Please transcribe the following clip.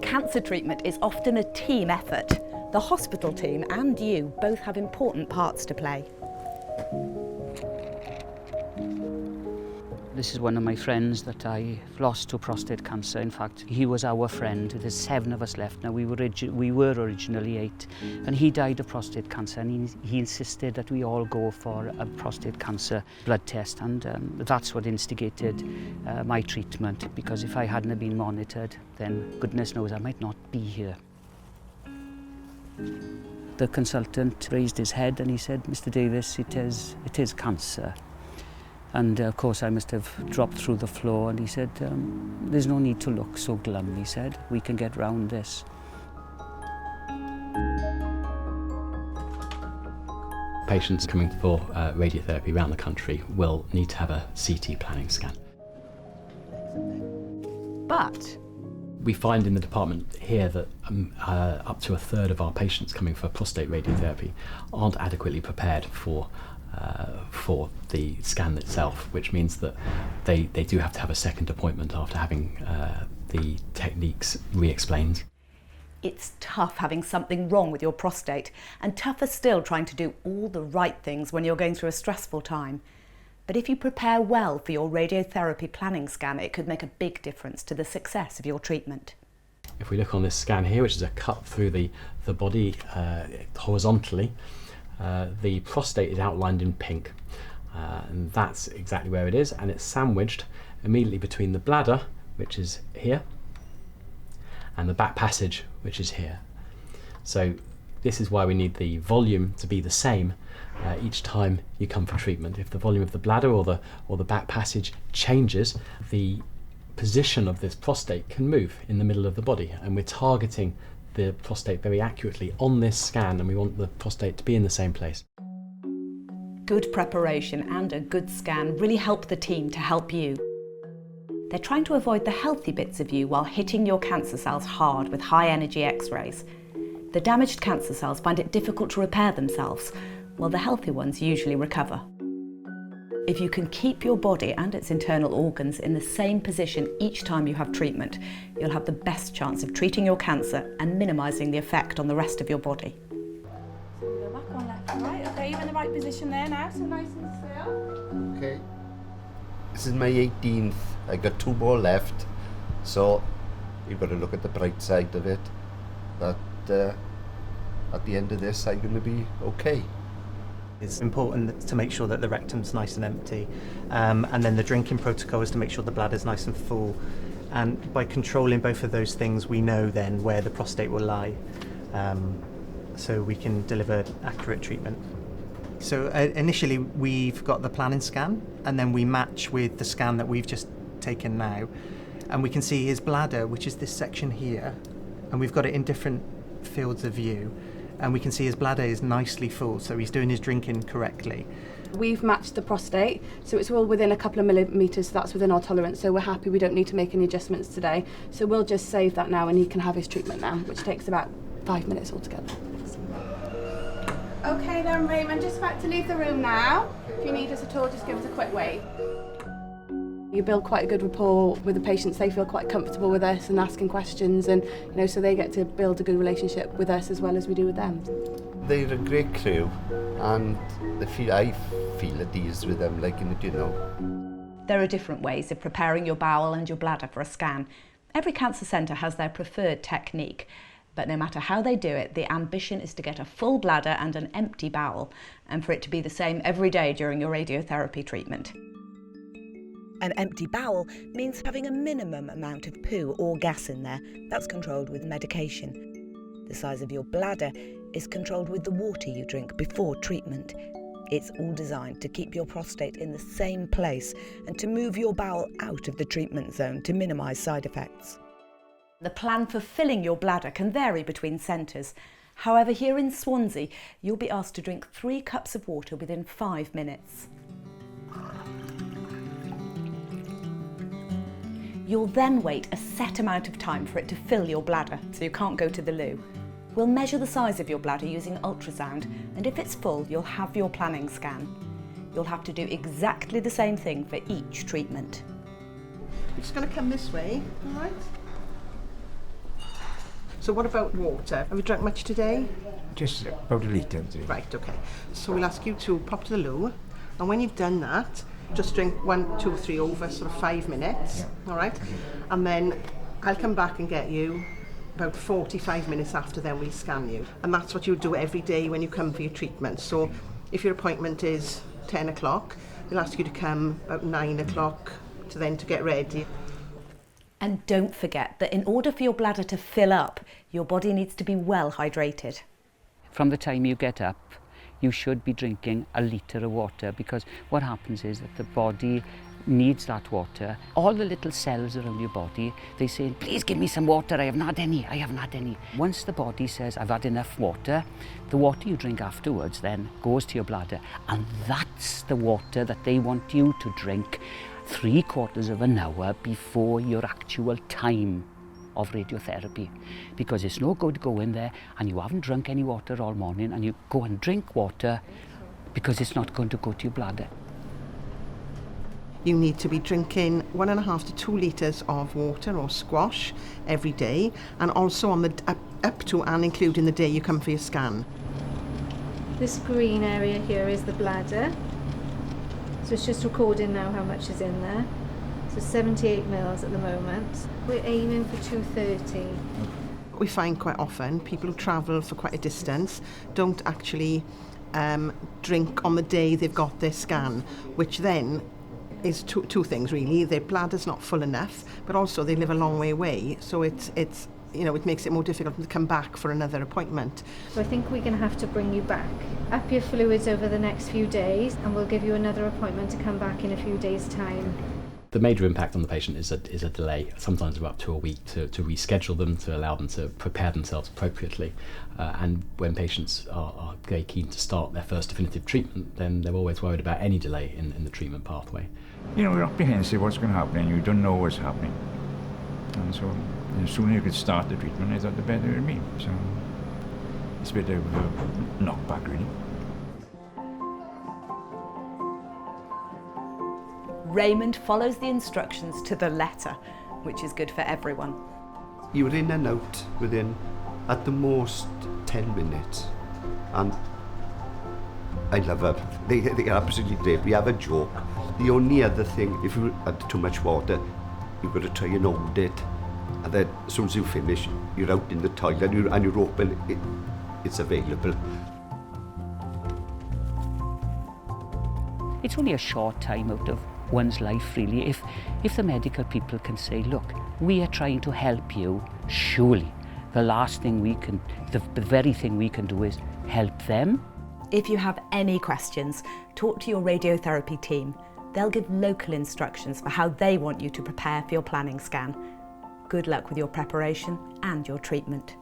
Cancer treatment is often a team effort. The hospital team and you both have important parts to play. This is one of my friends that I lost to prostate cancer. In fact, he was our friend. There's 7 of us left now. We were originally 8, and he died of prostate cancer, and he insisted that we all go for a prostate cancer blood test, and that's what instigated my treatment, because if I hadn't have been monitored, then goodness knows I might not be here. The consultant raised his head and he said, "Mr. Davis, it is cancer." And of course I must have dropped through the floor, and he said, "There's no need to look so glum," he said. "We can get round this." Patients coming for radiotherapy around the country will need to have a CT planning scan. But we find in the department here that up to a third of our patients coming for prostate radiotherapy aren't adequately prepared for the scan itself, which means that they do have to have a second appointment after having the techniques re-explained. it's tough having something wrong with your prostate, and tougher still trying to do all the right things when you're going through a stressful time. But if you prepare well for your radiotherapy planning scan, it could make a big difference to the success of your treatment. If we look on this scan here, which is a cut through the body horizontally, the prostate is outlined in pink, and that's exactly where it is, and it's sandwiched immediately between the bladder, which is here, and the back passage, which is here. So this is why we need the volume to be the same each time you come for treatment. If the volume of the bladder or the back passage changes, the position of this prostate can move in the middle of the body, and we're targeting the prostate very accurately on this scan, and we want the prostate to be in the same place. Good preparation and a good scan really help the team to help you. They're trying to avoid the healthy bits of you while hitting your cancer cells hard with high energy X-rays. The damaged cancer cells find it difficult to repair themselves, while the healthy ones usually recover. If you can keep your body and its internal organs in the same position each time you have treatment, you'll have the best chance of treating your cancer and minimising the effect on the rest of your body. So we go back on left and right. Okay, you're in the right position there now, so nice and still. Okay. This is my 18th. I got 2 more left, so you've got to look at the bright side of it. But at the end of this, I'm going to be okay. It's important to make sure that the rectum's nice and empty, and then the drinking protocol is to make sure the bladder's nice and full. And by controlling both of those things, we know then where the prostate will lie, so we can deliver accurate treatment. So initially we've got the planning scan, and then we match with the scan that we've just taken now, and we can see his bladder, which is this section here, and we've got it in different fields of view. And we can see his bladder is nicely full, so he's doing his drinking correctly. We've matched the prostate, so it's all within a couple of millimetres, so that's within our tolerance, so we're happy, we don't need to make any adjustments today. So we'll just save that now and he can have his treatment now, which takes about 5 minutes altogether. Okay then, Raymond, just about to leave the room now. If you need us at all, just give us a quick wave. You build quite a good rapport with the patients. They feel quite comfortable with us and asking questions, and so they get to build a good relationship with us as well as we do with them. They're a great crew, and I feel at ease with them, There are different ways of preparing your bowel and your bladder for a scan. Every cancer centre has their preferred technique, but no matter how they do it, the ambition is to get a full bladder and an empty bowel, and for it to be the same every day during your radiotherapy treatment. An empty bowel means having a minimum amount of poo or gas in there. That's controlled with medication. The size of your bladder is controlled with the water you drink before treatment. It's all designed to keep your prostate in the same place and to move your bowel out of the treatment zone to minimise side effects. The plan for filling your bladder can vary between centres. However, here in Swansea, you'll be asked to drink 3 cups of water within 5 minutes. You'll then wait a set amount of time for it to fill your bladder, so you can't go to the loo. We'll measure the size of your bladder using ultrasound, and if it's full, you'll have your planning scan. You'll have to do exactly the same thing for each treatment. We're just going to come this way, all right? So what about water? Have you drunk much today? Just about a litre. Right, okay. So we'll ask you to pop to the loo, and when you've done that, just drink 1, 2, 3 over sort of 5 minutes, all right? And then I'll come back and get you about 45 minutes after, then we'll scan you. And that's what you do every day when you come for your treatment. So if your appointment is 10 o'clock, we'll ask you to come about 9 o'clock to get ready. And don't forget that in order for your bladder to fill up, your body needs to be well hydrated. From the time you get up, you should be drinking a litre of water, because what happens is that the body needs that water. All the little cells around your body, they say, please give me some water, I haven't had any. Once the body says, I've had enough water, the water you drink afterwards then goes to your bladder, and that's the water that they want you to drink 3/4 of an hour before your actual time of radiotherapy, because it's no good going there and you haven't drunk any water all morning and you go and drink water, because it's not going to go to your bladder. You need to be drinking 1.5 to 2 litres of water or squash every day, and also on the up to and including the day you come for your scan. This green area here is the bladder. So it's just recording now how much is in there. So 78 mils at the moment. We're aiming for 230. We find quite often people who travel for quite a distance don't actually drink on the day they've got their scan, which then is two things really. Their bladder's not full enough, but also they live a long way away, so it's it makes it more difficult to come back for another appointment. So I think we're going to have to bring you back, up your fluids over the next few days, and we'll give you another appointment to come back in a few days' time. The major impact on the patient is a delay, sometimes of up to a week, to reschedule them, to allow them to prepare themselves appropriately. And when patients are very keen to start their first definitive treatment, then they're always worried about any delay in the treatment pathway. You're apprehensive what's going to happen and you don't know what's happening. And so the sooner you could start the treatment, I thought the better it would be. So it's a bit of a knockback, really. Raymond follows the instructions to the letter, which is good for everyone. You're in and out within, at the most, 10 minutes. And I love her. They're absolutely great. We have a joke. The only other thing, if you had too much water, you've got to try and hold it. And then as soon as you finish, you're out in the toilet and you're open, it's available. It's only a short time out of one's life, really. If the medical people can say, look, we are trying to help you, surely the last thing we can, the very thing we can do is help them. If you have any questions, talk to your radiotherapy team. They'll give local instructions for how they want you to prepare for your planning scan. Good luck with your preparation and your treatment.